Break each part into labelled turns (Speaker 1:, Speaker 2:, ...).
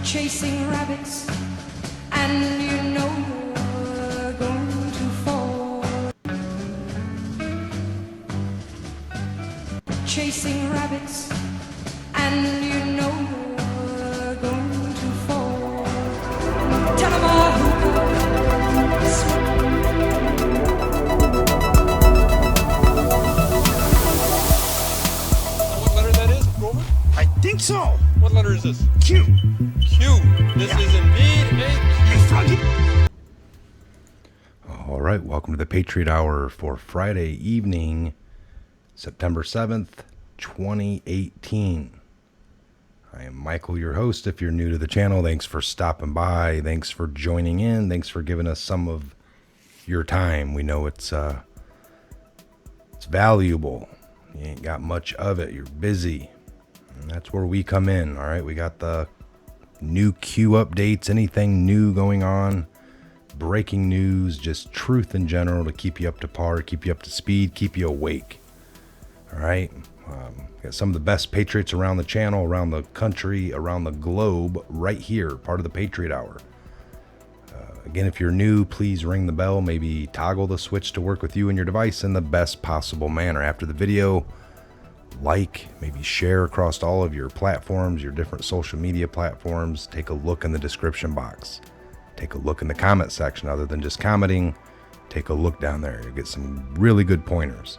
Speaker 1: chasing rabbits, and you know you're going to fall. Chasing rabbits, and you know you're going to fall. Tell 'em all who
Speaker 2: What letter that is, Grover?
Speaker 3: I think so.
Speaker 2: What letter is this?
Speaker 3: Q.
Speaker 2: Q. This is indeed a Q.
Speaker 4: All right, welcome to the Patriot Hour for Friday evening, September 7th, 2018. I am Michael, your host. If you're new to the channel, thanks for stopping by. Thanks for joining in. Thanks for giving us some of your time. We know it's valuable. You ain't got much of it. You're busy. And that's where we come in. All right, we got the new Q updates, anything new going on, breaking news, just truth in general to keep you up to par, keep you up to speed, keep you awake. All right, got some of the best Patriots around the channel, around the country, around the globe, right here, part of the Patriot Hour. Again, if you're new, please ring the bell, maybe toggle the switch to work with you and your device in the best possible manner. After the video, like, maybe share across all of your platforms, your different social media platforms. Take a look in the description box. Take a look in the comment section. Other than just commenting, take a look down there. You'll get some really good pointers.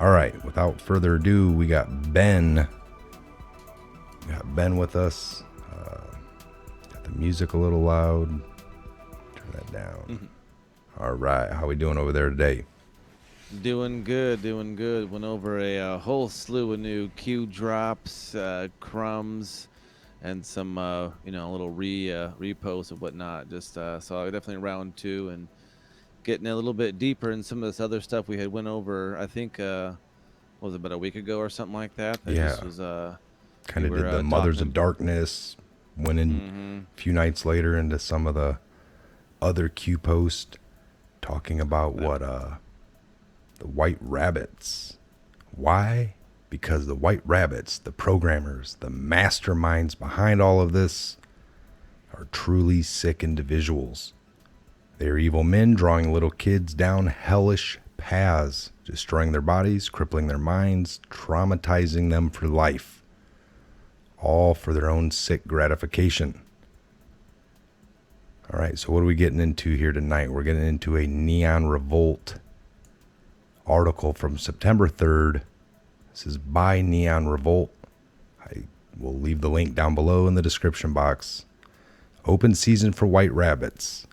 Speaker 4: All right, without further ado, we got Ben. We got Ben with us. Got the music a little loud. Turn that down.
Speaker 5: Mm-hmm.
Speaker 4: All right, how we doing over there today?
Speaker 5: Doing good. Went over a whole slew of new Q drops, crumbs, and some little reposts and whatnot. Just so definitely round two and getting a little bit deeper in some of this other stuff we had went over. I think what was it, about a week ago or something like that.
Speaker 4: Yeah.
Speaker 5: Just was,
Speaker 4: Kind of
Speaker 5: we
Speaker 4: did
Speaker 5: were,
Speaker 4: the Mothers
Speaker 5: talking.
Speaker 4: of Darkness. Went in a few nights later into some of the other Q posts talking about what the white rabbits. Why? Because the white rabbits, the programmers, the masterminds behind all of this are truly sick individuals. They are evil men drawing little kids down hellish paths, destroying their bodies, crippling their minds, traumatizing them for life, all for their own sick gratification. All right, so what are we getting into here tonight? We're getting into a Neon Revolt article from September 3rd. This is by Neon Revolt. I will leave the link down below in the description box. Open season for white rabbits.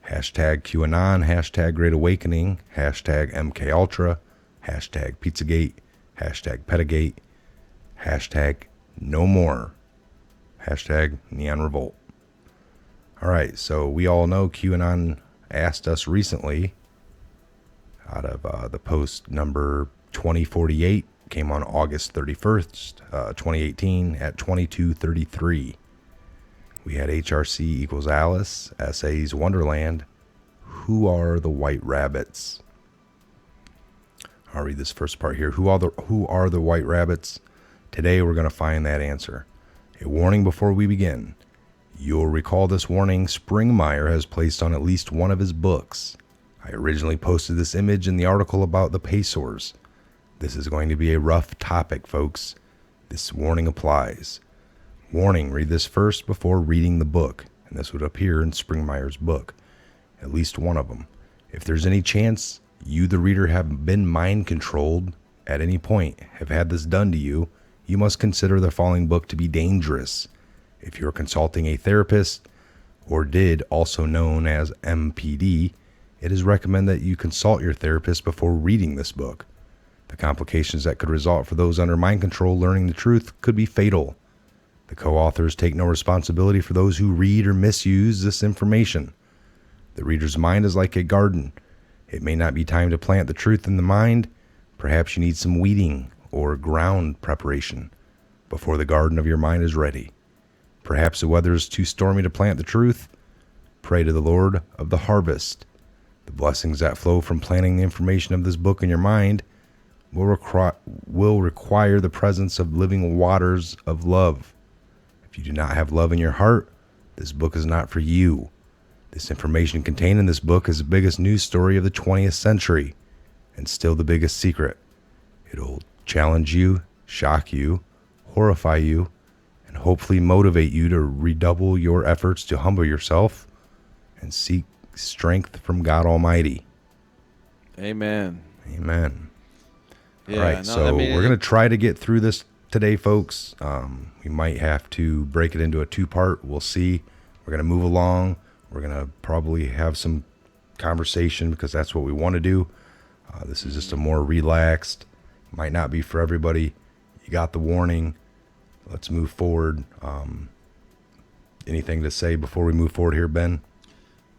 Speaker 4: Hashtag QAnon, hashtag Great Awakening, hashtag MK Ultra, hashtag Pizzagate, hashtag Petagate, hashtag No More, hashtag Neon Revolt. All right, so we all know QAnon asked us recently, out of the post number 2048, came on August 31st, 2018 at 22:33. We had HRC equals Alice, SA's Wonderland. Who are the white rabbits? I'll read this first part here. Who are the white rabbits? Today we're going to find that answer. A warning before we begin. You'll recall this warning Springmeier has placed on at least one of his books. I originally posted this image in the article about the Pacers. This is going to be a rough topic, folks. This warning applies. Warning, read this first before reading the book. And this would appear in Springmeier's book. At least one of them. If there's any chance you, the reader, have been mind controlled at any point, have had this done to you, you must consider the following book to be dangerous. If you're consulting a therapist, or DID, also known as MPD, it is recommended that you consult your therapist before reading this book. The complications that could result for those under mind control learning the truth could be fatal. The co-authors take no responsibility for those who read or misuse this information. The reader's mind is like a garden. It may not be time to plant the truth in the mind. Perhaps you need some weeding or ground preparation before the garden of your mind is ready. Perhaps the weather is too stormy to plant the truth. Pray to the Lord of the harvest. The blessings that flow from planting the information of this book in your mind will require the presence of living waters of love. If you do not have love in your heart, This book is not for you. This information contained in this book is the biggest news story of the 20th century and still the biggest secret. It'll challenge you, shock you, horrify you, and hopefully motivate you to redouble your efforts to humble yourself and seek strength from God Almighty.
Speaker 5: Amen.
Speaker 4: Amen.
Speaker 5: Yeah,
Speaker 4: All right,
Speaker 5: no,
Speaker 4: so
Speaker 5: I mean,
Speaker 4: we're going to try to get through this today, folks. We might have to break it into a two-part. We'll see. We're going to move along. We're going to probably have some conversation because that's what we want to do. This is just a more relaxed, might not be for everybody. You got the warning. Let's move forward. Anything to say before we move forward here, Ben?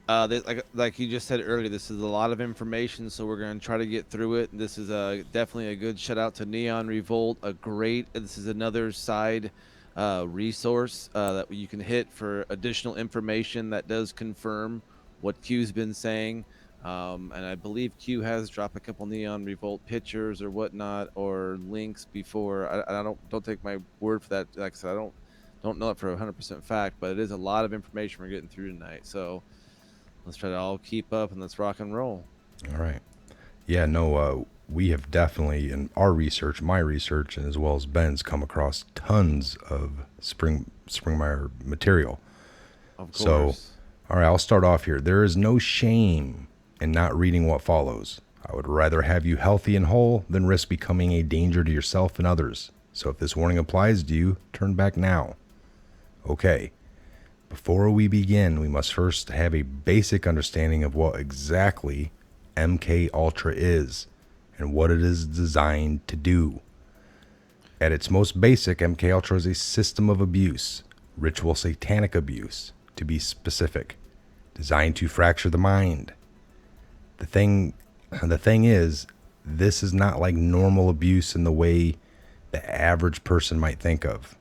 Speaker 5: Like you just said earlier, this is a lot of information, so we're going to try to get through it. This is definitely a good shout out to Neon Revolt. This is another side resource that you can hit for additional information that does confirm what Q's been saying. And I believe Q has dropped a couple Neon Revolt pictures or whatnot or links before. I don't take my word for that. Like I said, I don't know it for 100% fact, but it is a lot of information we're getting through tonight. So let's try to all keep up and let's rock and roll.
Speaker 4: All right. Yeah, no, we have definitely, in our research, my research, and as well as Ben's, come across tons of Springmeier material.
Speaker 5: Of course.
Speaker 4: So, all right, I'll start off here. There is no shame in not reading what follows. I would rather have you healthy and whole than risk becoming a danger to yourself and others. So if this warning applies to you, turn back now. Okay. Before we begin, we must first have a basic understanding of what exactly MK Ultra is and what it is designed to do. At its most basic, MK Ultra is a system of abuse, ritual satanic abuse, to be specific, designed to fracture the mind. The thing is, this is not like normal abuse in the way the average person might think of.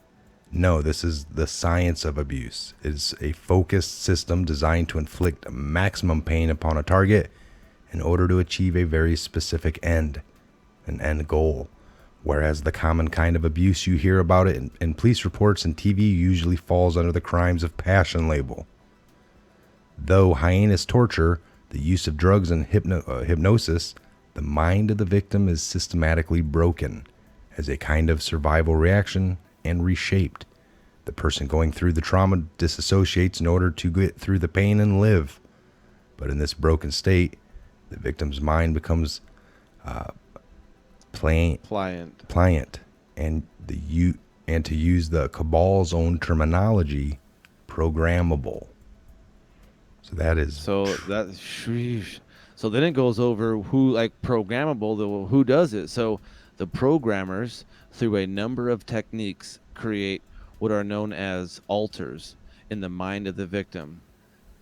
Speaker 4: No, this is the science of abuse. It is a focused system designed to inflict maximum pain upon a target in order to achieve a very specific end, an end goal. Whereas the common kind of abuse you hear about it in police reports and TV usually falls under the crimes of passion label. Though heinous torture, the use of drugs and hypnosis, the mind of the victim is systematically broken as a kind of survival reaction and reshaped. The person going through the trauma disassociates in order to get through the pain and live. But in this broken state, the victim's mind becomes pliant, and to use the cabal's own terminology, programmable. So that is
Speaker 5: So then it goes over who, like, programmable, who does it. So the programmers, through a number of techniques, create what are known as alters in the mind of the victim.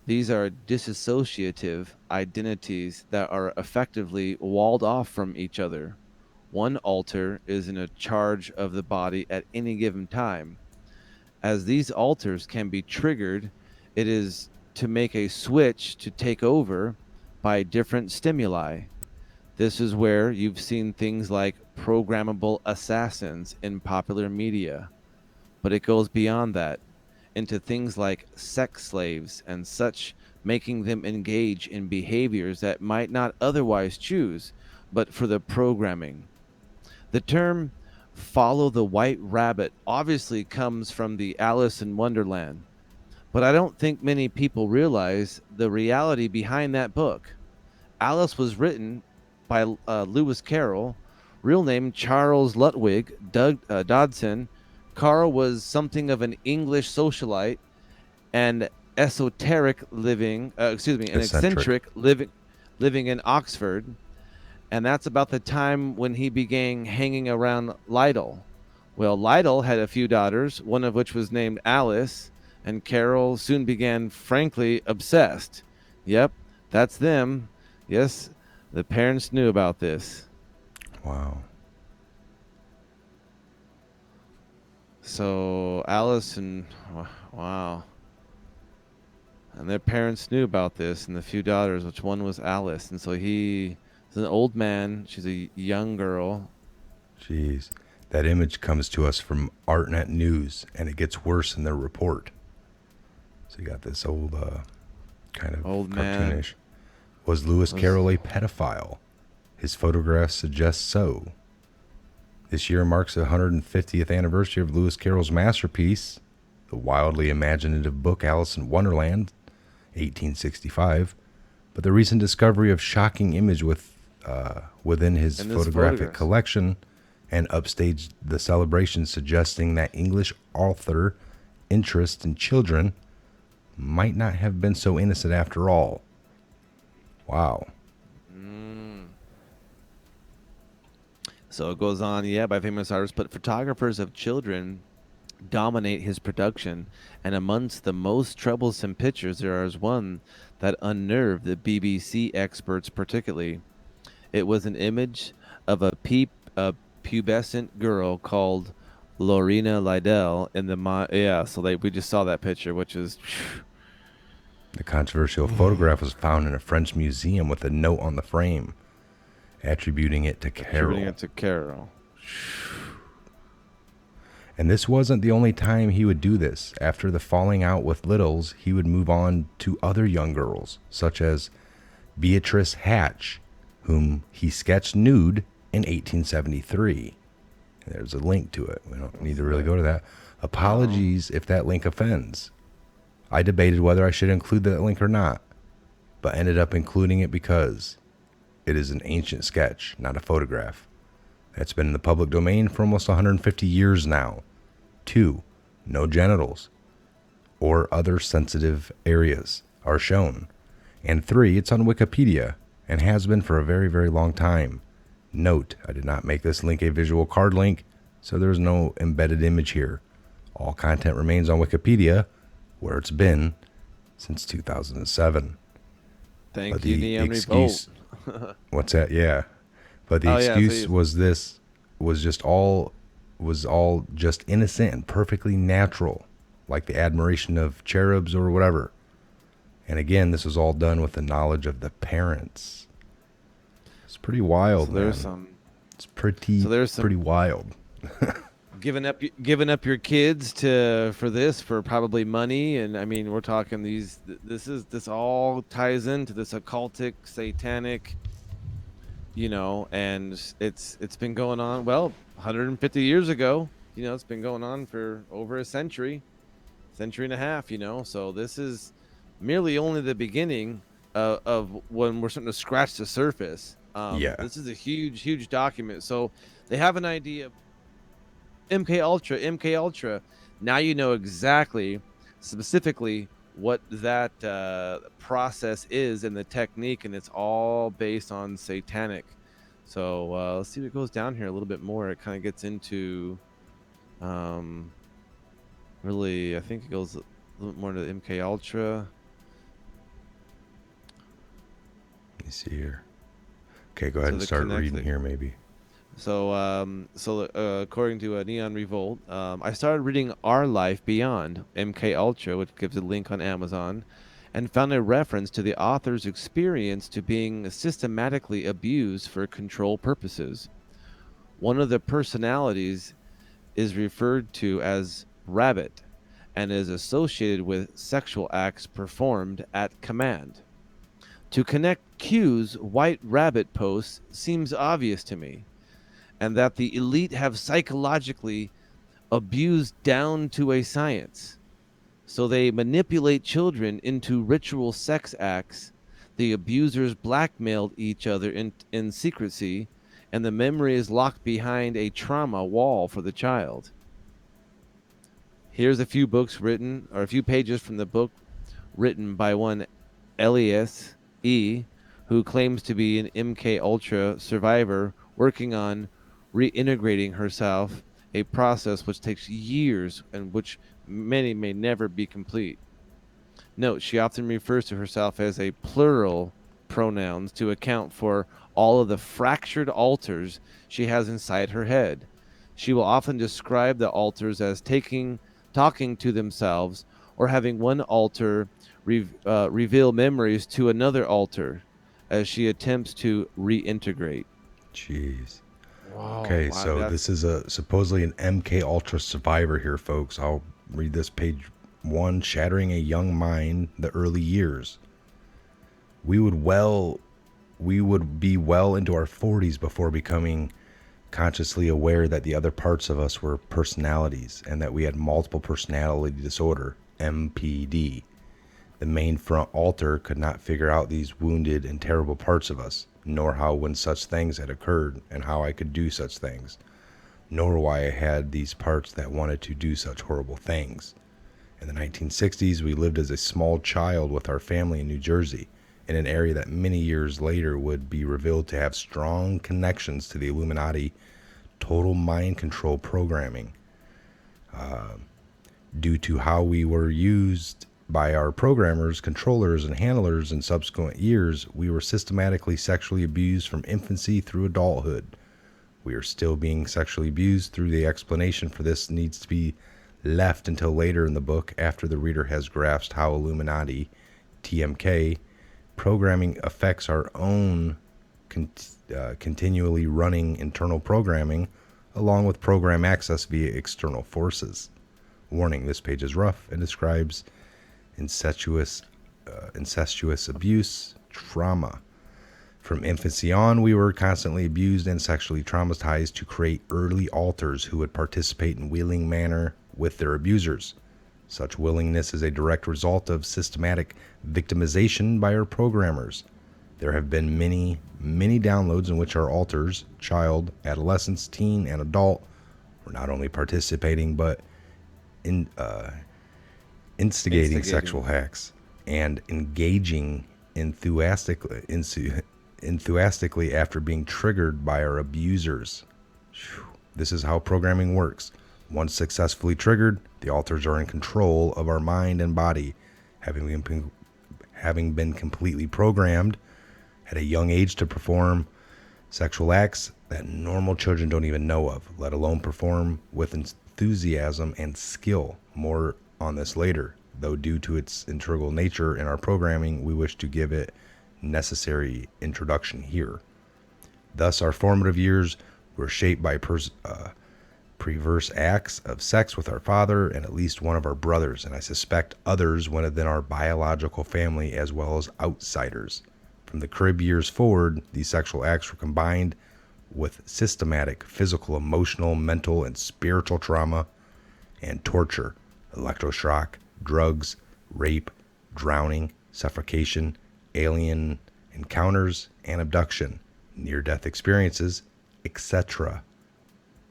Speaker 5: These are dissociative identities that are effectively walled off from each other. One alter is in a charge of the body at any given time. As these alters can be triggered, it is to make a switch to take over by different stimuli. This is where you've seen things like programmable assassins in popular media. But it goes beyond that into things like sex slaves and such, making them engage in behaviors that might not otherwise choose, but for the programming. The term follow the white rabbit obviously comes from the Alice in Wonderland, but I don't think many people realize the reality behind that book. Alice was written by Lewis Carroll, real name Charles Ludwig Dodson. Carl was something of an English socialite and eccentric living in Oxford. And that's about the time when he began hanging around Lytle. Well, Lytle had a few daughters, one of which was named Alice, and Carol soon began frankly obsessed. Yep, that's them. Yes, the parents knew about this.
Speaker 4: wow.
Speaker 5: So Alice and wow. And their parents knew about this and the few daughters, which one was Alice. And so he is an old man. She's a young girl.
Speaker 4: Jeez. That image comes to us from ArtNet News, and it gets worse in their report. So you got this old, kind of
Speaker 5: Old man.
Speaker 4: cartoonish. Was Lewis Carroll a pedophile? His photographs suggest so. This year marks the 150th anniversary of Lewis Carroll's masterpiece, the wildly imaginative book Alice in Wonderland, 1865. But the recent discovery of shocking image within his
Speaker 5: And this
Speaker 4: photographic
Speaker 5: photographs.
Speaker 4: collection and upstaged the celebration, suggesting that English author interest in children might not have been so innocent after all. Wow.
Speaker 5: So it goes on, by famous artists, but photographers of children dominate his production, and amongst the most troublesome pictures there is one that unnerved the BBC experts particularly. It was an image of a pubescent girl called Lorena Lydell in the so we just saw that picture, which is
Speaker 4: The controversial photograph was found in a French museum with a note on the frame attributing it to Carroll. And this wasn't the only time he would do this. After the falling out with Littles, he would move on to other young girls, such as Beatrice Hatch, whom he sketched nude in 1873. There's a link to it. We don't need to really go to that. Apologies if that link offends. I debated whether I should include that link or not, but ended up including it because it is an ancient sketch, not a photograph. That's been in the public domain for almost 150 years now. 2, no genitals or other sensitive areas are shown. And 3, it's on Wikipedia and has been for a very, very long time. Note, I did not make this link a visual card link, so there's no embedded image here. All content remains on Wikipedia, where it's been since 2007.
Speaker 5: Thank you, Neon Revolt.
Speaker 4: What's that? Yeah. But the excuse was all just innocent and perfectly natural, like the admiration of cherubs or whatever. And again, this was all done with the knowledge of the parents. It's pretty wild.
Speaker 5: So there's
Speaker 4: man.
Speaker 5: some.
Speaker 4: It's pretty wild.
Speaker 5: Giving up your kids for probably money, and I mean we're talking this all ties into this occultic, satanic, and it's been going on 150 years ago. It's been going on for over a century and a half. So this is merely only the beginning of when we're starting to scratch the surface. This is a huge document. So they have an idea of MK Ultra. Now you know exactly, specifically what that process is and the technique, and it's all based on satanic. So let's see what goes down here a little bit more. It kind of gets into, really, I think it goes a little bit more into MK Ultra.
Speaker 4: Let me see here. Okay, go ahead and start reading here, maybe.
Speaker 5: So, according to Neon Revolt, I started reading Our Life Beyond, MK Ultra, which gives a link on Amazon, and found a reference to the author's experience to being systematically abused for control purposes. One of the personalities is referred to as Rabbit and is associated with sexual acts performed at command. To connect Q's White Rabbit posts seems obvious to me, and that the elite have psychologically abused down to a science. So they manipulate children into ritual sex acts. The abusers blackmailed each other in secrecy, and the memory is locked behind a trauma wall for the child. Here's a few pages from the book written by one Elias E., who claims to be an MK Ultra survivor working on reintegrating herself, a process which takes years and which many may never be complete. Note, she often refers to herself as a plural pronouns to account for all of the fractured alters she has inside her head. She will often describe the alters as talking to themselves, or having one alter reveal memories to another alter as she attempts to reintegrate.
Speaker 4: Jeez.
Speaker 5: Wow,
Speaker 4: okay, so this is supposedly an MK Ultra survivor here, folks. I'll read this page one shattering a young mind the early years. We would be well into our 40s before becoming consciously aware that the other parts of us were personalities and that we had multiple personality disorder, MPD. The main front altar could not figure out these wounded and terrible parts of us, nor how when such things had occurred and how I could do such things, nor why I had these parts that wanted to do such horrible things. In the 1960s, we lived as a small child with our family in New Jersey, in an area that many years later would be revealed to have strong connections to the Illuminati total mind control programming. Due to how we were used by our programmers, controllers, and handlers in subsequent years, we were systematically sexually abused from infancy through adulthood. We are still being sexually abused. Through the explanation for this needs to be left until later in the book, after the reader has grasped how Illuminati, TMK, programming affects our own continually running internal programming, along with program access via external forces. Warning, this page is rough and describes incestuous abuse, trauma. From infancy on, we were constantly abused and sexually traumatized to create early alters who would participate in willing manner with their abusers. Such willingness is a direct result of systematic victimization by our programmers. There have been many downloads in which our alters, child, adolescents, teen, and adult, were not only participating but instigating sexual acts and engaging enthusiastically after being triggered by our abusers. This is how programming works. Once successfully triggered, the alters are in control of our mind and body, having been completely programmed at a young age to perform sexual acts that normal children don't even know of, let alone perform with enthusiasm and skill. More on this later, though due to its integral nature in our programming, we wish to give it necessary introduction here. Thus, our formative years were shaped by perverse acts of sex with our father and at least one of our brothers, and I suspect others within our biological family as well as outsiders. From the crib years forward, these sexual acts were combined with systematic physical, emotional, mental, and spiritual trauma and torture, electroshock, drugs, rape, drowning, suffocation, alien encounters, and abduction, near-death experiences, etc.,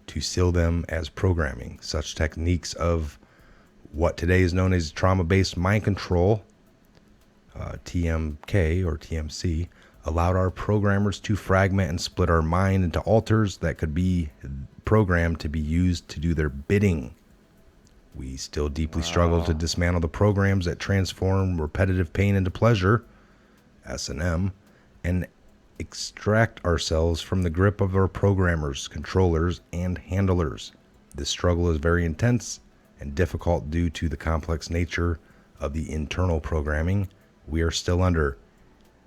Speaker 4: to seal them as programming. Such techniques of what today is known as trauma-based mind control, TMK or TMC, allowed our programmers to fragment and split our mind into alters that could be programmed to be used to do their bidding. We still deeply struggle to dismantle the programs that transform repetitive pain into pleasure, S&M, and extract ourselves from the grip of our programmers, controllers, and handlers. This struggle is very intense and difficult due to the complex nature of the internal programming we are still under.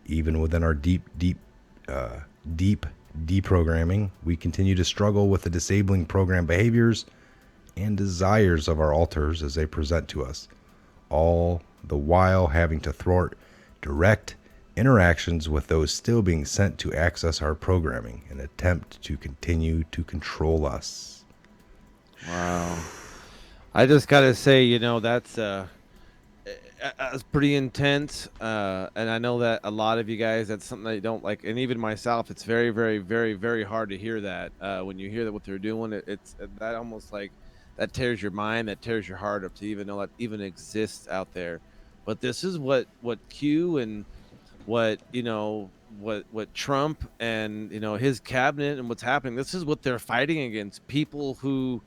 Speaker 4: Even within our deep deprogramming, we continue to struggle with the disabling program behaviors and desires of our alters as they present to us, all the while having to thwart direct interactions with those still being sent to access our programming in an attempt to continue to control us.
Speaker 5: Wow. I just gotta say, that's pretty intense, and I know that a lot of you guys, that's something that you don't like, and even myself, it's very, very, very, very hard to hear that. When you hear that what they're doing, it's that almost like that tears your mind, that tears your heart up to even know that even exists out there. But this is what Q and what Trump and his cabinet and what's happening. This is what they're fighting against. People who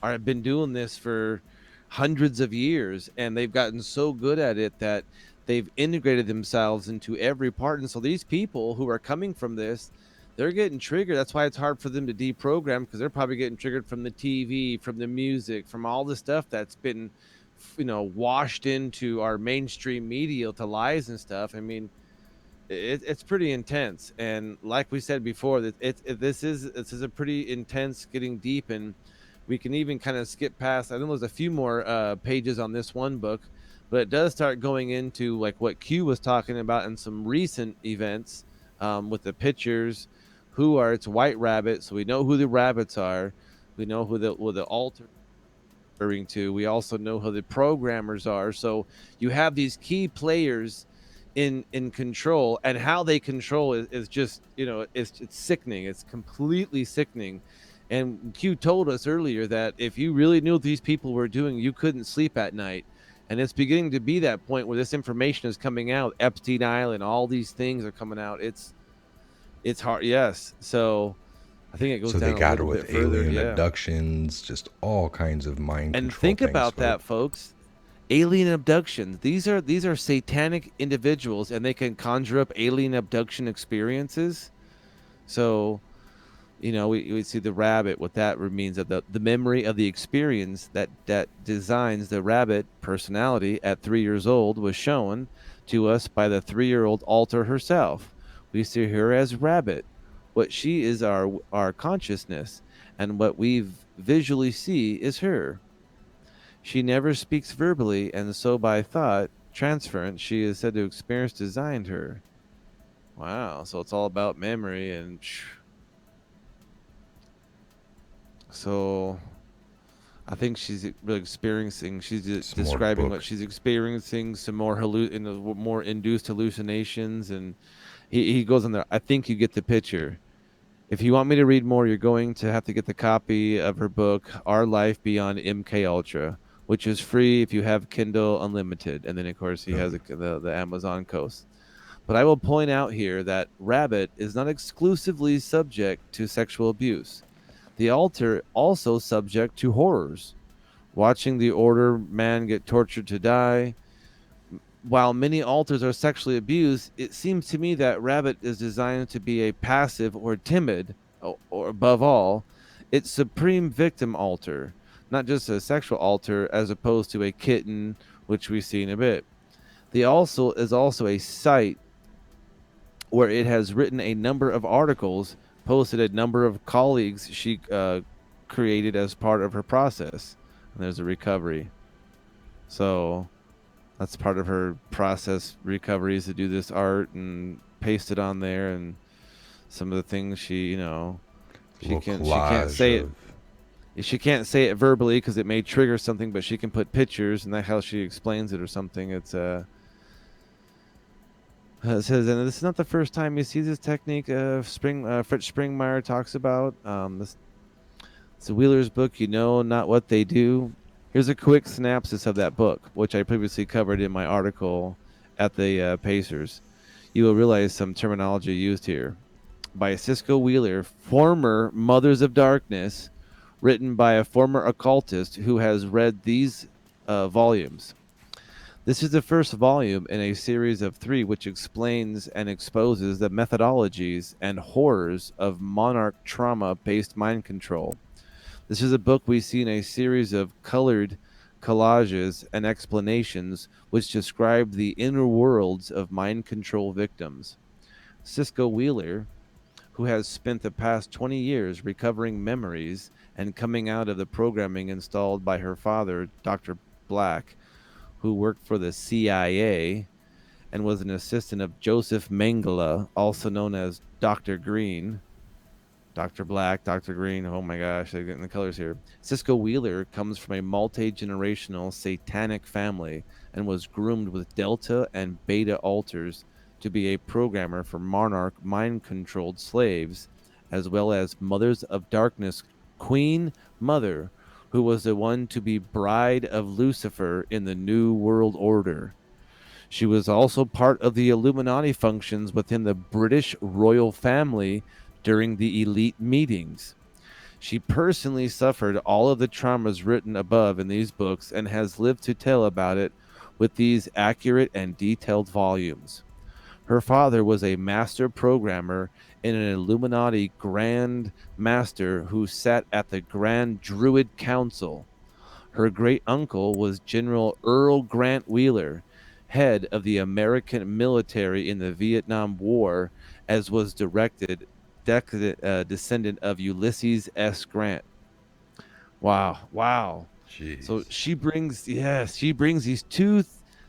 Speaker 5: have been doing this for hundreds of years, and they've gotten so good at it that they've integrated themselves into every part. And so these people who are coming from this, they're getting triggered. That's why it's hard for them to deprogram, because they're probably getting triggered from the TV, from the music, from all the stuff that's been washed into our mainstream media to lies and stuff. I mean, it's pretty intense, and like we said before, that this is a pretty intense, getting deep. And We can even kind of skip past. I know there's a few more pages on this one book, but it does start going into like what Q was talking about and some recent events with the pictures. Who are it's White Rabbit, so we know who the rabbits are. We know who the altar referring to. We also know who the programmers are. So you have these key players in control, and how they control is just, it's sickening. It's completely sickening. And Q told us earlier that if you really knew what these people were doing, you couldn't sleep at night. And it's beginning to be that point where this information is coming out. Epstein Island, all these things are coming out. It's hard. Yes. So I think it goes
Speaker 4: So they
Speaker 5: down a
Speaker 4: got her
Speaker 5: little
Speaker 4: with
Speaker 5: bit further.
Speaker 4: alien
Speaker 5: Yeah.
Speaker 4: abductions, just all kinds of mind
Speaker 5: And
Speaker 4: control
Speaker 5: think
Speaker 4: things,
Speaker 5: about that, folks. Alien abductions. These are satanic individuals, and they can conjure up alien abduction experiences. So, we see the rabbit. What that means of the memory of the experience that designs the rabbit personality at 3 years old was shown to us by the 3-year-old alter herself. We see her as rabbit. What she is our consciousness, and what we visually see is her. She never speaks verbally, and so by thought transference, she is said to experience designed her. Wow, so it's all about memory, and so I think she's really experiencing. She's
Speaker 4: Some more
Speaker 5: describing what
Speaker 4: books.
Speaker 5: she's experiencing. Some more more induced hallucinations, and he goes on there. I think you get the picture. If you want me to read more, you're going to have to get the copy of her book, Our Life Beyond MK Ultra, which is free if you have Kindle Unlimited. And then, of course, he has the Amazon coast. But I will point out here that Rabbit is not exclusively subject to sexual abuse. The altar also subject to horrors. Watching the Order man get tortured to die. While many altars are sexually abused, it seems to me that Rabbit is designed to be a passive or timid, or above all, its supreme victim altar, not just a sexual altar as opposed to a kitten, which we see in a bit. The also is also a site where it has written a number of articles, posted a number of colleagues she created as part of her process. And there's a recovery. So that's part of her process recoveries to do this art and paste it on there, and some of the things she can't say it. She can't say it verbally because it may trigger something, but she can put pictures, and that's how she explains it or something. It says, and this is not the first time you see this technique. Fritz Springmeier talks about this. It's a Wheeler's book. Not what they do. Here's a quick synopsis of that book, which I previously covered in my article at the Pacers. You will realize some terminology used here. By Cisco Wheeler, former Mothers of Darkness, written by a former occultist who has read these volumes. This is the first volume in a series of 3 which explains and exposes the methodologies and horrors of monarch trauma-based mind control. This is a book we see in a series of colored collages and explanations which describe the inner worlds of mind control victims. Cisco Wheeler, who has spent the past 20 years recovering memories and coming out of the programming installed by her father, Dr. Black, who worked for the CIA and was an assistant of Joseph Mengele, also known as Dr. Green. Dr. Black, Dr. Green, oh my gosh, they're getting the colors here. Cisco Wheeler comes from a multi-generational satanic family and was groomed with Delta and Beta altars to be a programmer for monarch mind-controlled slaves, as well as Mothers of Darkness Queen Mother, who was the one to be bride of Lucifer in the New World Order. She was also part of the Illuminati functions within the British royal family during the elite meetings. She personally suffered all of the traumas written above in these books and has lived to tell about it with these accurate and detailed volumes. Her father was a master programmer in an Illuminati Grand Master who sat at the Grand Druid Council. Her great uncle was General Earl Grant Wheeler, head of the American military in the Vietnam War, as was descendant of Ulysses S. Grant. Wow. So
Speaker 4: Jeez.
Speaker 5: she brings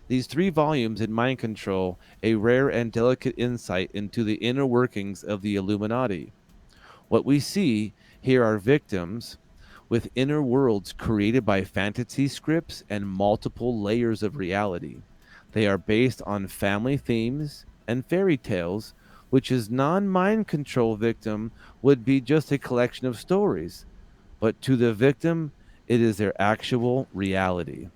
Speaker 5: these 3 volumes in Mind Control, a rare and delicate insight into the inner workings of the Illuminati. What we see here are victims with inner worlds created by fantasy scripts and multiple layers of reality. They are based on family themes and fairy tales, which is non-mind control victim would be just a collection of stories, but to the victim, it is their actual reality.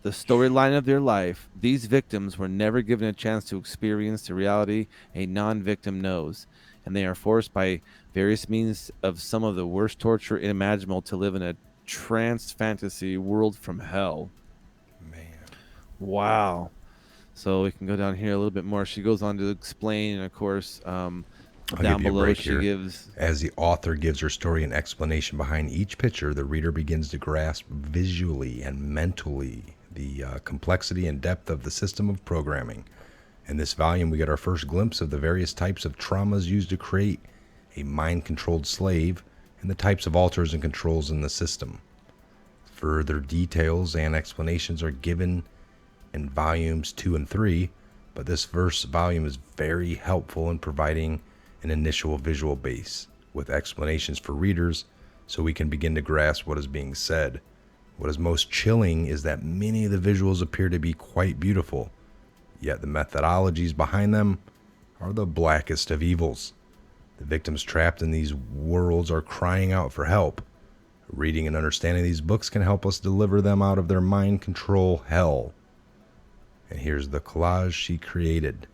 Speaker 5: The storyline of their life, these victims were never given a chance to experience the reality a non victim knows, and they are forced by various means of some of the worst torture imaginable to live in a trance fantasy world from hell.
Speaker 4: Man.
Speaker 5: Wow. So we can go down here a little bit more. She goes on to explain, and of course,
Speaker 4: I'll give
Speaker 5: down
Speaker 4: you a
Speaker 5: below
Speaker 4: break
Speaker 5: she
Speaker 4: here.
Speaker 5: gives.
Speaker 4: As the author gives her story and explanation behind each picture, the reader begins to grasp visually and mentally the complexity and depth of the system of programming. In this volume, we get our first glimpse of the various types of traumas used to create a mind controlled slave and the types of alters and controls in the system. Further details and explanations are given in volumes 2 and 3, but this first volume is very helpful in providing an initial visual base with explanations for readers so we can begin to grasp what is being said. What is most chilling is that many of the visuals appear to be quite beautiful, yet the methodologies behind them are the blackest of evils. The victims trapped in these worlds are crying out for help. Reading and understanding these books can help us deliver them out of their mind control hell. And here's the collage she created.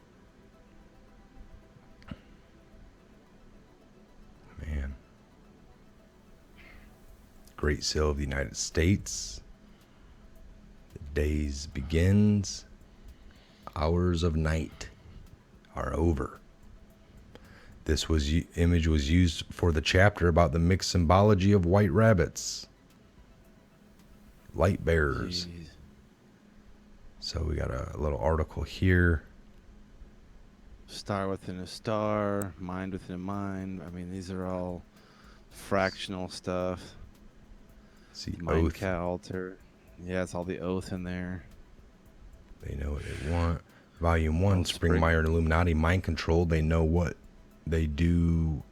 Speaker 4: Man. Great Seal of the United States. The days begins. Hours of night are over. This image was used for the chapter about the mixed symbology of white rabbits, light bearers.
Speaker 5: Jeez.
Speaker 4: So we got a little article here.
Speaker 5: Star within a star, mind within a mind. I mean, these are all fractional stuff.
Speaker 4: See,
Speaker 5: Mind
Speaker 4: oath.
Speaker 5: cat altar. Yeah, it's all the oath in there.
Speaker 4: They know what they want. Volume 1,
Speaker 5: Oh,
Speaker 4: Springmeier and Illuminati, mind control. They know what they do.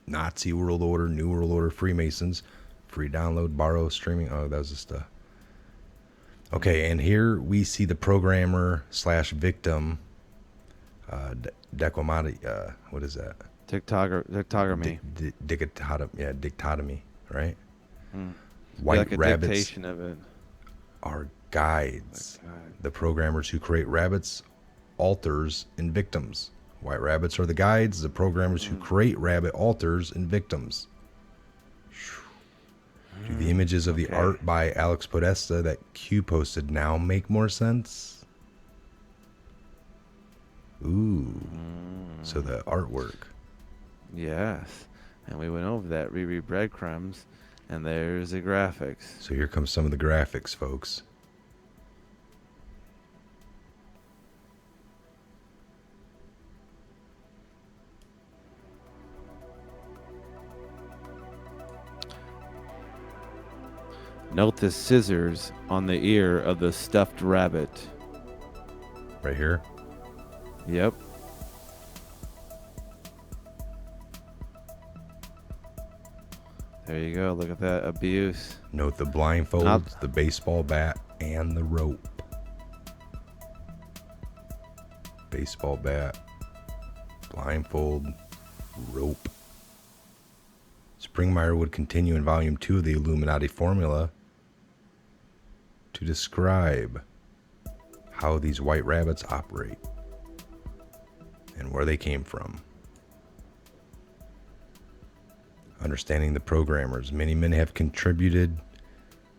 Speaker 4: Nazi World Order, New World Order, Freemasons. Free download, borrow, streaming. Oh, that was the stuff. Okay, and here we see the programmer slash victim, Dequamati, what is that?
Speaker 5: Dictogamy.
Speaker 4: Dictotomy, right?
Speaker 5: Mm.
Speaker 4: White
Speaker 5: like a
Speaker 4: rabbits
Speaker 5: dictation of it.
Speaker 4: are guides.
Speaker 5: God.
Speaker 4: The programmers who create rabbits, alters, and victims. White rabbits are the guides. The programmers who create rabbit alters and victims. Do the images of the
Speaker 5: Okay.
Speaker 4: art by Alex Podesta that Q posted now make more sense? Ooh. So the artwork.
Speaker 5: Yes. And we went over that. Riri breadcrumbs. And there's the graphics.
Speaker 4: So here comes some of the graphics, folks.
Speaker 5: Note the scissors on the ear of the stuffed rabbit.
Speaker 4: Right here.
Speaker 5: Yep. There you go. Look at that abuse.
Speaker 4: Note the blindfolds, the baseball bat, and the rope. Baseball bat, blindfold, rope. Springmeier would continue in Volume 2 of the Illuminati Formula to describe how these white rabbits operate and where they came from. Understanding the programmers. Many men have contributed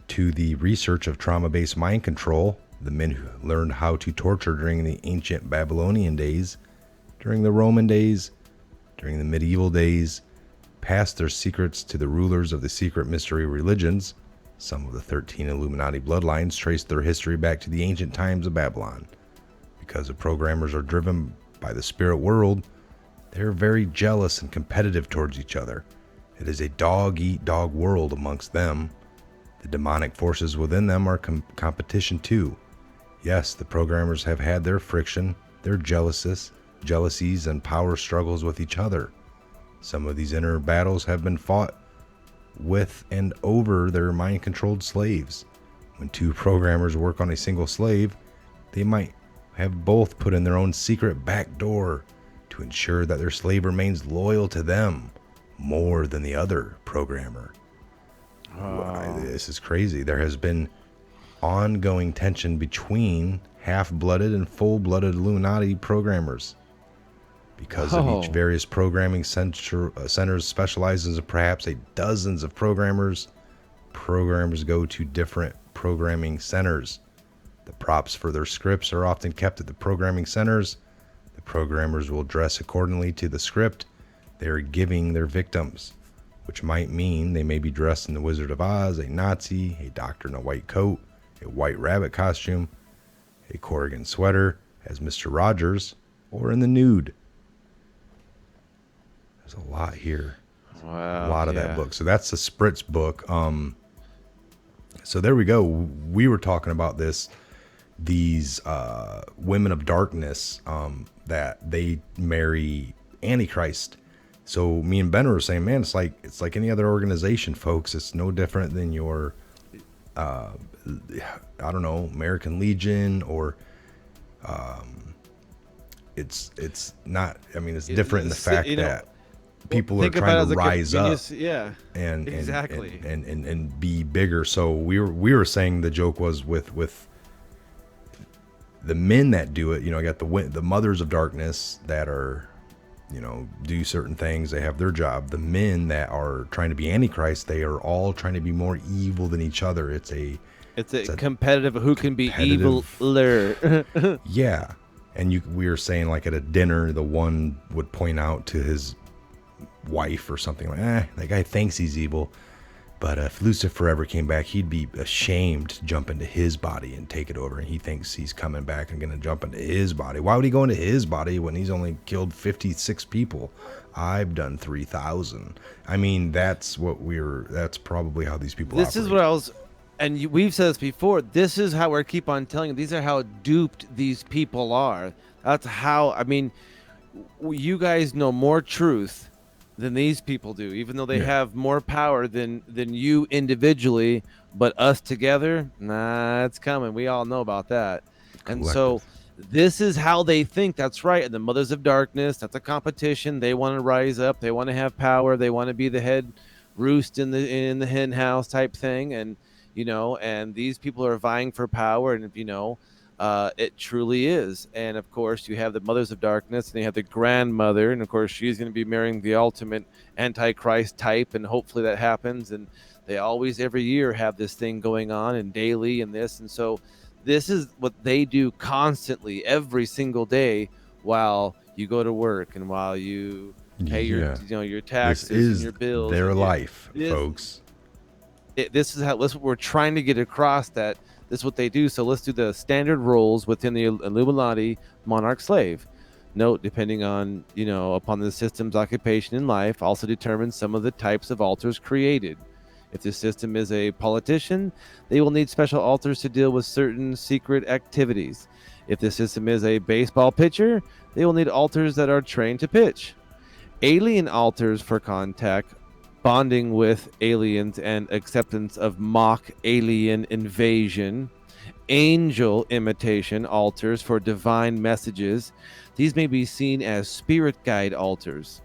Speaker 4: to the research of trauma-based mind control. The men who learned how to torture during the ancient Babylonian days, during the Roman days, during the medieval days, passed their secrets to the rulers of the secret mystery religions. Some of the 13 Illuminati bloodlines trace their history back to the ancient times of Babylon. Because the programmers are driven by the spirit world, they are very jealous and competitive towards each other, It is a dog-eat-dog world amongst them. The demonic forces within them are competition too. Yes, the programmers have had their friction, their jealousies, and power struggles with each other. Some of these inner battles have been fought with and over their mind-controlled slaves. When two programmers work on a single slave, they might have both put in their own secret back door to ensure that their slave remains loyal to them more than the other programmer. This is crazy. There has been ongoing tension between half-blooded and full-blooded Illuminati programmers. Because of each various programming centers specializes in perhaps dozens of programmers go to different programming centers. The props for their scripts are often kept at the programming centers. The programmers will dress accordingly to the script they are giving their victims, which might mean they may be dressed in the Wizard of Oz, a Nazi, a doctor in a white coat, a white rabbit costume, a Corrigan sweater as Mr. Rogers, or in the nude. There's a lot here.
Speaker 5: Wow,
Speaker 4: a lot of that book. So that's the Spritz book. So there we go. We were talking about these women of darkness, that they marry Antichrist. So me and Ben were saying, man, it's like any other organization, folks. It's no different than your, I don't know, American Legion, or it's not. I mean, it's different in the fact that people are trying to rise up, and
Speaker 5: exactly,
Speaker 4: and be bigger. So we were saying the joke was with the men that do it. You know, I got the mothers of darkness that are, you know, do certain things. They have their job. The men that are trying to be Antichrist, they are all trying to be more evil than each other. It's a
Speaker 5: competitive. Who can be eviler?
Speaker 4: Yeah. And we were saying, like, at a dinner, the one would point out to his wife or something like, that guy thinks he's evil, but if Lucifer ever came back, he'd be ashamed to jump into his body and take it over, and he thinks he's coming back and gonna jump into his body. Why would he go into his body when he's only killed 56 people? I've done 3,000. I mean, that's probably how these people
Speaker 5: This
Speaker 4: operate.
Speaker 5: is what I was, and we've said this before, this is how we keep on telling you, these are how duped these people are. That's how, I mean, you guys know more truth than these people do, even though they have more power than you individually, but us together, nah, it's coming. We all know about that. And so this is how they think. That's right. And the mothers of darkness, that's a competition. They want to rise up. They want to have power. They want to be the head roost in the hen house type thing. And, you know, and these people are vying for power. And, you know, it truly is. And of course you have the mothers of darkness, and you have the grandmother, and of course she's going to be marrying the ultimate Antichrist type, and hopefully that happens. And they always every year have this thing going on, and daily and this. And so this is what they do constantly every single day while you go to work and while you pay your taxes and your bills.
Speaker 4: Their life, folks.
Speaker 5: This is what we're trying to get across, that this is what they do. So let's do the standard roles within the Illuminati monarch slave. Note, depending on, you know, upon the system's occupation in life, also determines some of the types of altars created. If the system is a politician, they will need special altars to deal with certain secret activities. If the system is a baseball pitcher, they will need altars that are trained to pitch. Alien altars for contact, bonding with aliens and acceptance of mock alien invasion. Angel imitation altars for divine messages. These may be seen as spirit guide altars.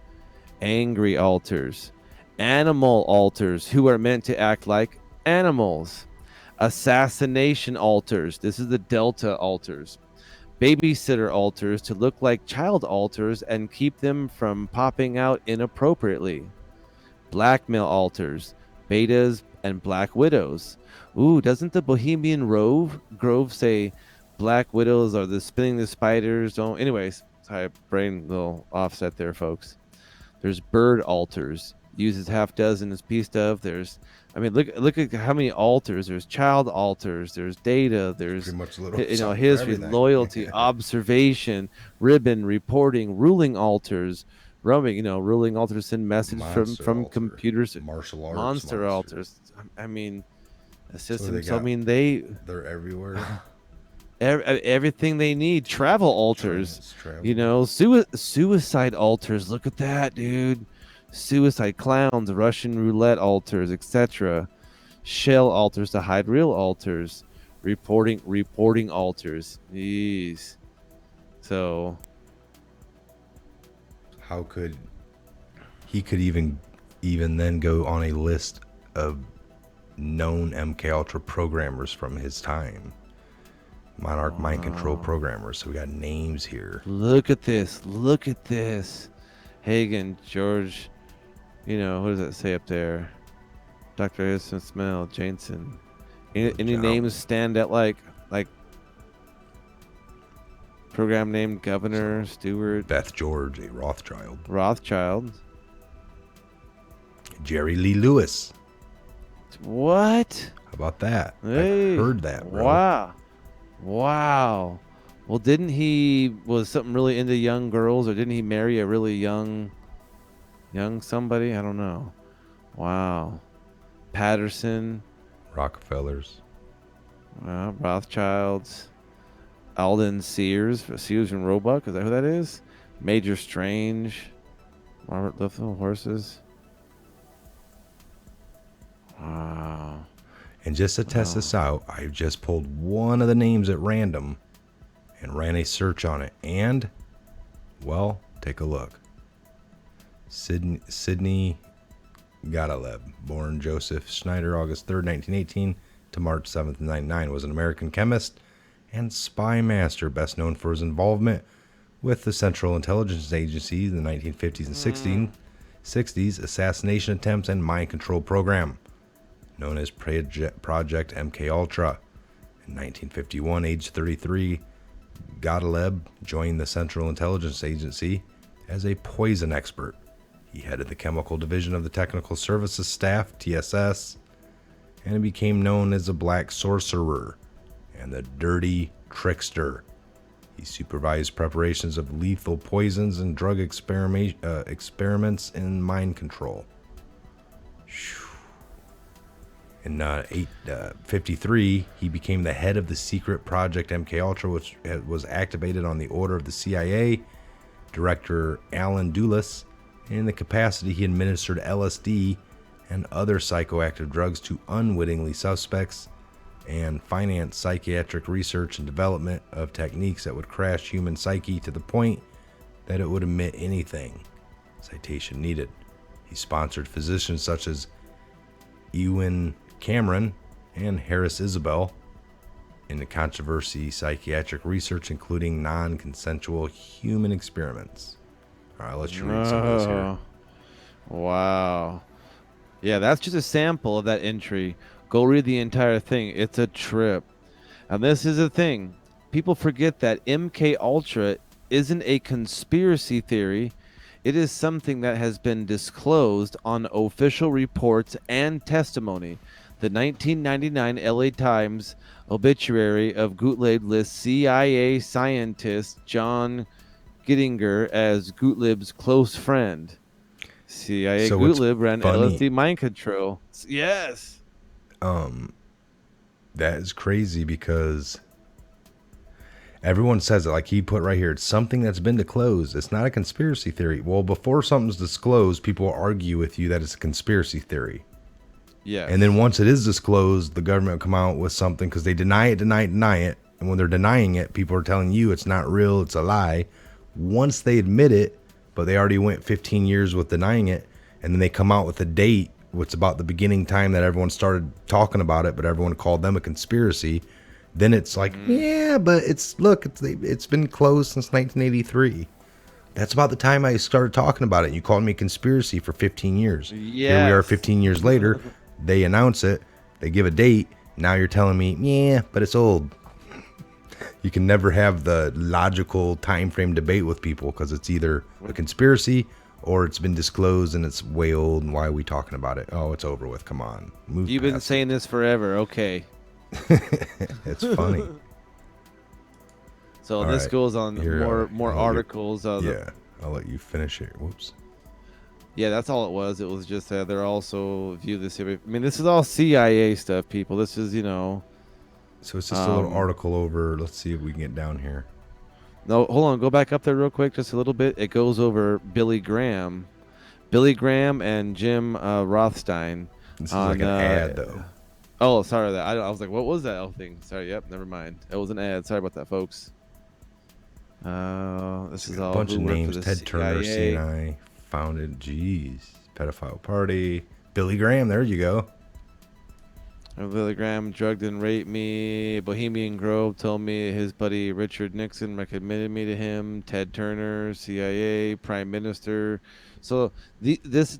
Speaker 5: Angry altars. Animal altars, who are meant to act like animals. Assassination altars. This is the Delta altars. Babysitter altars, to look like child altars and keep them from popping out inappropriately. Blackmail altars, betas, and black widows. Ooh, doesn't the Bohemian Grove say black widows are the spinning the spiders? Don't. Anyways, sorry, brain little offset there, folks. There's bird altars, uses half dozen as pieced of. There's, I mean, look at how many altars. There's child altars. There's data. There's, you know, history, loyalty, observation, ribbon, reporting, ruling altars, roaming, ruling alters send message from
Speaker 4: Alter,
Speaker 5: computers,
Speaker 4: martial arts,
Speaker 5: monster alters. I mean, a
Speaker 4: So
Speaker 5: system.
Speaker 4: they
Speaker 5: So, I
Speaker 4: got-
Speaker 5: mean,
Speaker 4: They're everywhere.
Speaker 5: everything they need. Travel alters.
Speaker 4: Travel.
Speaker 5: Suicide alters. Look at that, dude. Suicide clowns, Russian roulette alters, etc. Shell alters to hide real alters. Reporting alters. Jeez. So
Speaker 4: How could he could even then go on a list of known MK Ultra programmers from his time? Monarch mind control programmers. So we got names here.
Speaker 5: look at this. Look at this. Hagen, George, what does that say up there? Dr. Harrison Smell, Jansen. Any names stand out like program name Governor, Stewart,
Speaker 4: Beth George, a
Speaker 5: Rothschild.
Speaker 4: Jerry Lee Lewis.
Speaker 5: What?
Speaker 4: How about that?
Speaker 5: Hey,
Speaker 4: I heard that, bro.
Speaker 5: Wow. Well, was something really into young girls, or didn't he marry a really young somebody? I don't know. Wow. Patterson,
Speaker 4: Rockefellers.
Speaker 5: Rothschilds, Alden Sears and Roebuck. Is that who that is? Major Strange, Robert Liffel, horses. Wow.
Speaker 4: And just to test this out, I've just pulled one of the names at random and ran a search on it. And, well, take a look. Sidney Gadalev, born Joseph Schneider, August 3rd, 1918 to March 7th, 1999, was an American chemist and spy master, best known for his involvement with the Central Intelligence Agency in the 1950s and 60s, assassination attempts, and mind control program, known as Project MK Ultra. In 1951, age 33, Gadalev joined the Central Intelligence Agency as a poison expert. He headed the chemical division of the Technical Services Staff, TSS, and became known as the Black Sorcerer and the Dirty Trickster. He supervised preparations of lethal poisons and drug experiments in mind control. In 1953, he became the head of the secret Project MK Ultra, which was activated on the order of the CIA director Alan Dulles. In the capacity, he administered LSD and other psychoactive drugs to unwittingly suspects and financed psychiatric research and development of techniques that would crash human psyche to the point that it would emit anything citation needed. He sponsored physicians such as Ewan Cameron and Harris Isabel in the controversy psychiatric research, including non-consensual human experiments. All right, let's read some of this here.
Speaker 5: Wow. Yeah, that's just a sample of that entry. Go read the entire thing. It's a trip. And this is the thing. People forget that MK Ultra isn't a conspiracy theory. It is something that has been disclosed on official reports and testimony. The 1999 LA Times obituary of Gottlieb lists CIA scientist John Gittinger as Gottlieb's close friend. CIA
Speaker 4: So what's
Speaker 5: Gottlieb ran
Speaker 4: funny-
Speaker 5: LSD mind control. Yes.
Speaker 4: That is crazy because everyone says it, like he put right here, it's something that's been disclosed. It's not a conspiracy theory. Well, before something's disclosed, people argue with you that it's a conspiracy theory.
Speaker 5: Yeah.
Speaker 4: And then once it is disclosed, the government will come out with something because they deny it. And when they're denying it, people are telling you it's not real, it's a lie. Once they admit it, but they already went 15 years with denying it, and then they come out with a date, which is about the beginning time that everyone started talking about it, but everyone called them a conspiracy. Then it's like, yeah, but it's been closed since 1983. That's about the time I started talking about it. You called me a conspiracy for 15 years. Here we are 15 years later. They announce it. They give a date. Now you're telling me, yeah, but it's old. You can never have the logical time frame debate with people because it's either a conspiracy or it's been disclosed and it's way old. And why are we talking about it? Oh, it's over with. Come on. Move
Speaker 5: You've been
Speaker 4: past
Speaker 5: saying this forever. Okay.
Speaker 4: it. It's funny.
Speaker 5: So
Speaker 4: All
Speaker 5: this
Speaker 4: right.
Speaker 5: goes on
Speaker 4: Here,
Speaker 5: more articles.
Speaker 4: Yeah. I'll let you finish it. Whoops.
Speaker 5: Yeah, that's all it was. It was just they're also view this. I mean, this is all CIA stuff, people. This is,
Speaker 4: So it's just a little article over. Let's see if we can get down here.
Speaker 5: No, hold on. Go back up there real quick, just a little bit. It goes over Billy Graham and Jim Rothstein.
Speaker 4: This is like an ad, though.
Speaker 5: Oh, sorry. I was like, what was that thing? Sorry. Yep. Never mind. It was an ad. Sorry about that, folks. This is all
Speaker 4: A bunch of names. Ted
Speaker 5: CIA.
Speaker 4: Turner, CNI, founded. Jeez. Pedophile party. Billy Graham. There you go.
Speaker 5: Billy Graham drugged and raped me. Bohemian Grove told me his buddy Richard Nixon recommended me to him. Ted Turner, CIA, Prime Minister. So this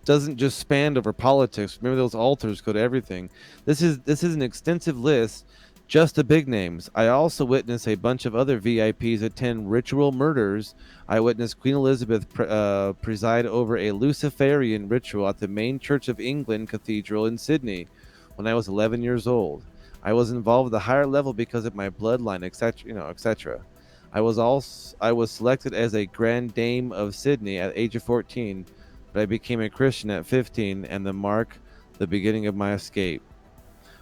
Speaker 5: doesn't just span over politics. Remember, those altars go to everything. This is an extensive list, just the big names. I also witnessed a bunch of other VIPs attend ritual murders. I witnessed Queen Elizabeth preside over a Luciferian ritual at the main Church of England Cathedral in Sydney when I was 11 years old. I was involved at a higher level because of my bloodline, etc. etc. I was selected as a Grand Dame of Sydney at the age of 14, but I became a Christian at 15, and the beginning of my escape.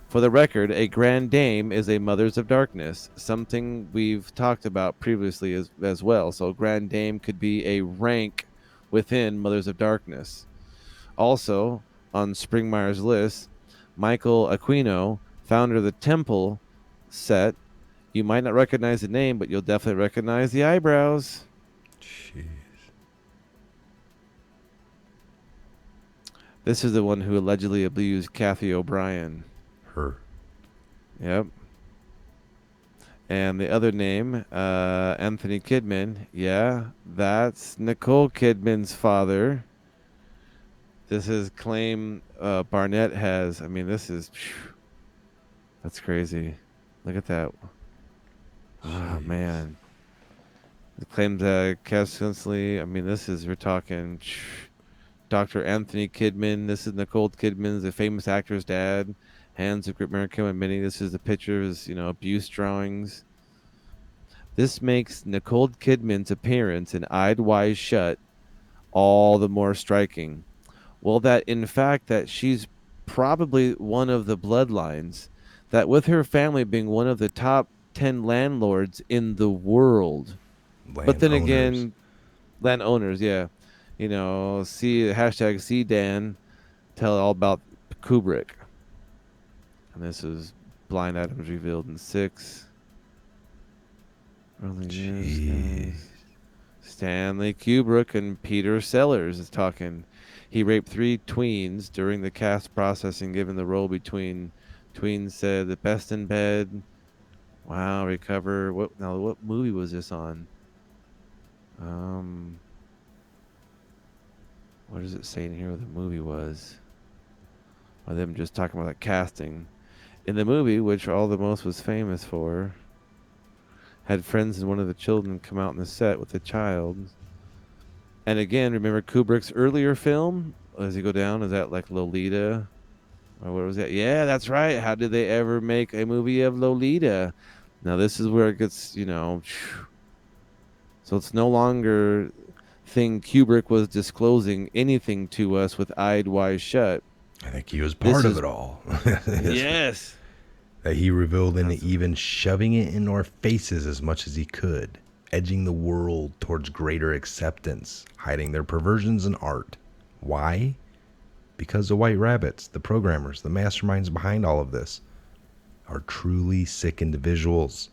Speaker 5: For the record, a Grand Dame is a Mothers of Darkness, something we've talked about previously as well. So Grand Dame could be a rank within Mothers of Darkness. Also, on Springmeyer's list, Michael Aquino, founder of the Temple set. You might not recognize the name, but you'll definitely recognize the eyebrows.
Speaker 4: Jeez.
Speaker 5: This is the one who allegedly abused Kathy O'Brien.
Speaker 4: Her.
Speaker 5: Yep. And the other name, Anthony Kidman. Yeah, that's Nicole Kidman's father. This is claim Barnett has. I mean, that's crazy. Look at that. Oh, man. It claims Cass Kinsley. I mean, we're talking Dr. Anthony Kidman. This is Nicole Kidman's, the famous actor's dad. Hands of Great America and Minnie. This is the pictures, abuse drawings. This makes Nicole Kidman's appearance in Eyed Wise Shut all the more striking. Well, that in fact that she's probably one of the bloodlines, that with her family being one of the top 10 landlords in the world. But then again, landowners, yeah. See Dan, tell all about Kubrick. And this is Blind Items revealed in 6. Early years. Stanley Kubrick and Peter Sellers is talking. He raped 3 tweens during the cast processing, given the role between tweens said the best in bed. Wow, recover. What movie was this on? What does it say in here what the movie was? Or them just talking about that casting. In the movie, which All the Most was famous for, had friends and one of the children come out in the set with a child. And again, remember Kubrick's earlier film? As you go down, is that like Lolita? Or what was that? Yeah, that's right. How did they ever make a movie of Lolita? Now this is where it gets, so it's no longer thing Kubrick was disclosing anything to us with Eyed Wise Shut.
Speaker 4: I think he was part of it all.
Speaker 5: Yes.
Speaker 4: That he revealed into even shoving it in our faces as much as he could, edging the world towards greater acceptance, hiding their perversions in art. Why? Because the White Rabbits, the programmers, the masterminds behind all of this, are truly sick individuals.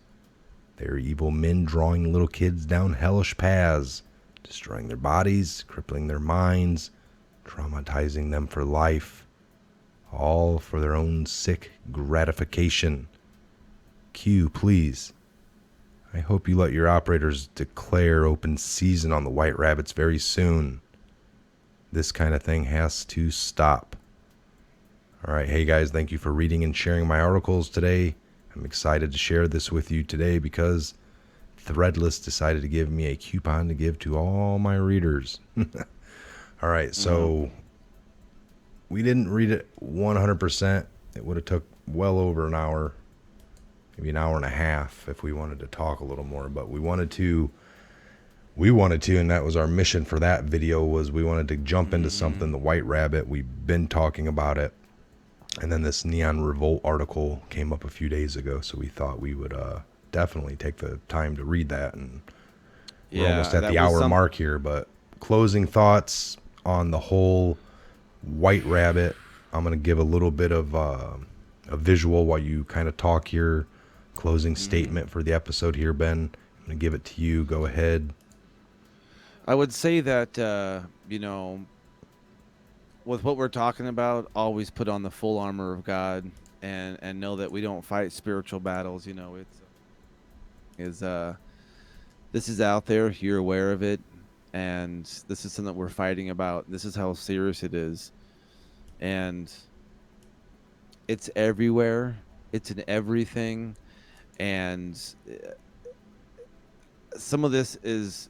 Speaker 4: They are evil men drawing little kids down hellish paths, destroying their bodies, crippling their minds, traumatizing them for life, all for their own sick gratification. Q, please. I hope you let your operators declare open season on the White Rabbits very soon. This kind of thing has to stop. All right, hey guys, thank you for reading and sharing my articles today. I'm excited to share this with you today because Threadless decided to give me a coupon to give to all my readers. All right, so we didn't read it 100%. It would have took well over an hour, maybe an hour and a half if we wanted to talk a little more, but we wanted to we wanted to, and that was our mission for that video, was we wanted to jump into something, the White Rabbit. We've been talking about it. And then this Neon Revolt article came up a few days ago, so we thought we would definitely take the time to read that. And we're almost at the hour mark here, but closing thoughts on the whole White Rabbit. I'm going to give a little bit of a visual while you kind of talk here. Closing statement for the episode here, Ben. I'm going to give it to you. Go ahead.
Speaker 5: I would say that, with what we're talking about, always put on the full armor of God and know that we don't fight spiritual battles. This is out there. You're aware of it. And this is something that we're fighting about. This is how serious it is. And it's everywhere. It's in everything. And some of this is,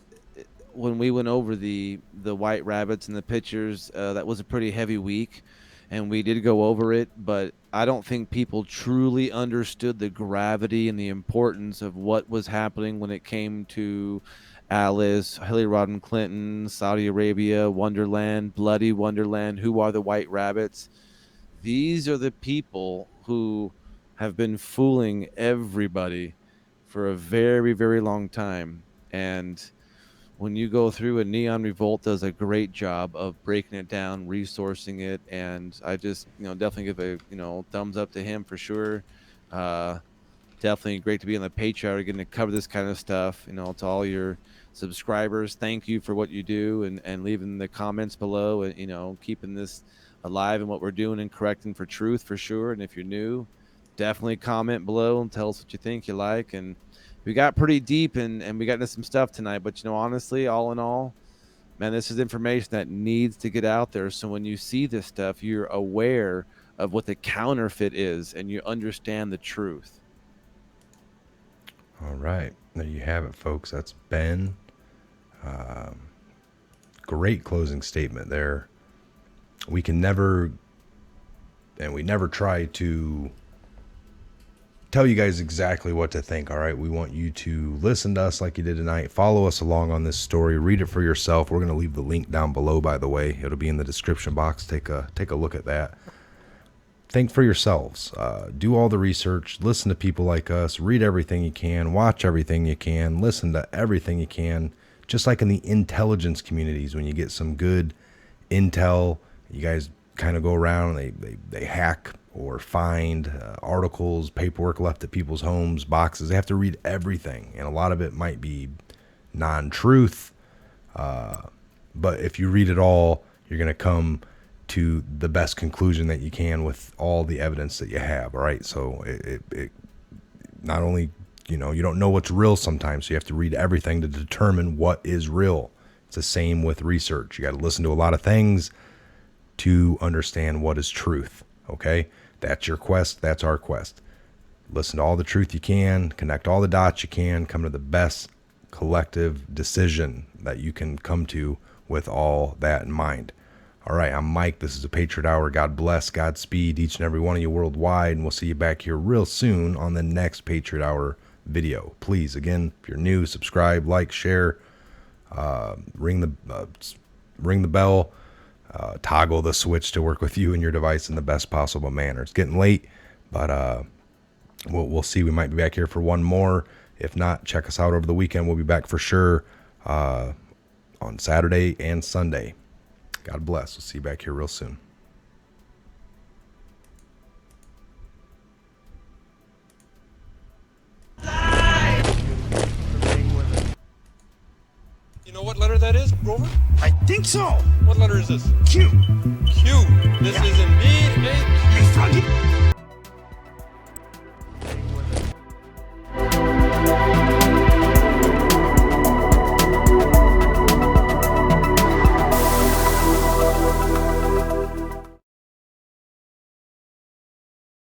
Speaker 5: when we went over the White Rabbits and the pictures, that was a pretty heavy week, and we did go over it, but I don't think people truly understood the gravity and the importance of what was happening when it came to Alice, Hillary Rodham Clinton, Saudi Arabia, Wonderland, bloody Wonderland. Who are the White Rabbits? These are the people who have been fooling everybody for a very, very long time. And when you go through, and Neon Revolt does a great job of breaking it down, resourcing it, and I just, definitely give a, thumbs up to him for sure. Definitely great to be on the Patriot, getting to cover this kind of stuff. To all your subscribers, thank you for what you do, and leaving the comments below, and keeping this alive and what we're doing and correcting for truth for sure. And if you're new, definitely comment below and tell us what you think you like. And we got pretty deep and we got into some stuff tonight, but honestly, all in all, man, this is information that needs to get out there. So when you see this stuff, you're aware of what the counterfeit is and you understand the truth.
Speaker 4: All right, there you have it, folks. That's Ben. Great closing statement there. We can never, and we never try to tell you guys exactly what to think. All right, we want you to listen to us like you did tonight. Follow us along on this story. Read it for yourself. We're going to leave the link down below, by the way. It'll be in the description box. Take a look at that. Think for yourselves. Do all the research. Listen to people like us. Read everything you can. Watch everything you can. Listen to everything you can. Just like in the intelligence communities, when you get some good intel, you guys kind of go around and they hack or find articles, paperwork left at people's homes, boxes. They have to read everything, and a lot of it might be non-truth. But if you read it all, you're going to come to the best conclusion that you can with all the evidence that you have. All right, so it not only, you don't know what's real sometimes, so you have to read everything to determine what is real. It's the same with research. You got to listen to a lot of things to understand what is truth. Okay, that's your quest. That's our quest. Listen to all the truth you can, connect all the dots you can, come to the best collective decision that you can come to with all that in mind. All right, I'm Mike. This is a Patriot Hour. God bless, Godspeed, each and every one of you worldwide, and we'll see you back here real soon on the next Patriot Hour video. Please, again, if you're new, subscribe, like, share, ring the bell. Toggle the switch to work with you and your device in the best possible manner. It's getting late, but we'll see. We might be back here for one more. If not, check us out over the weekend. We'll be back for sure on Saturday and Sunday. God bless. We'll see you back here real soon.
Speaker 2: You know what letter that is, Grover?
Speaker 3: I think so.
Speaker 2: What letter is this?
Speaker 3: Q.
Speaker 2: Q. This is indeed a Q.
Speaker 3: Froggy.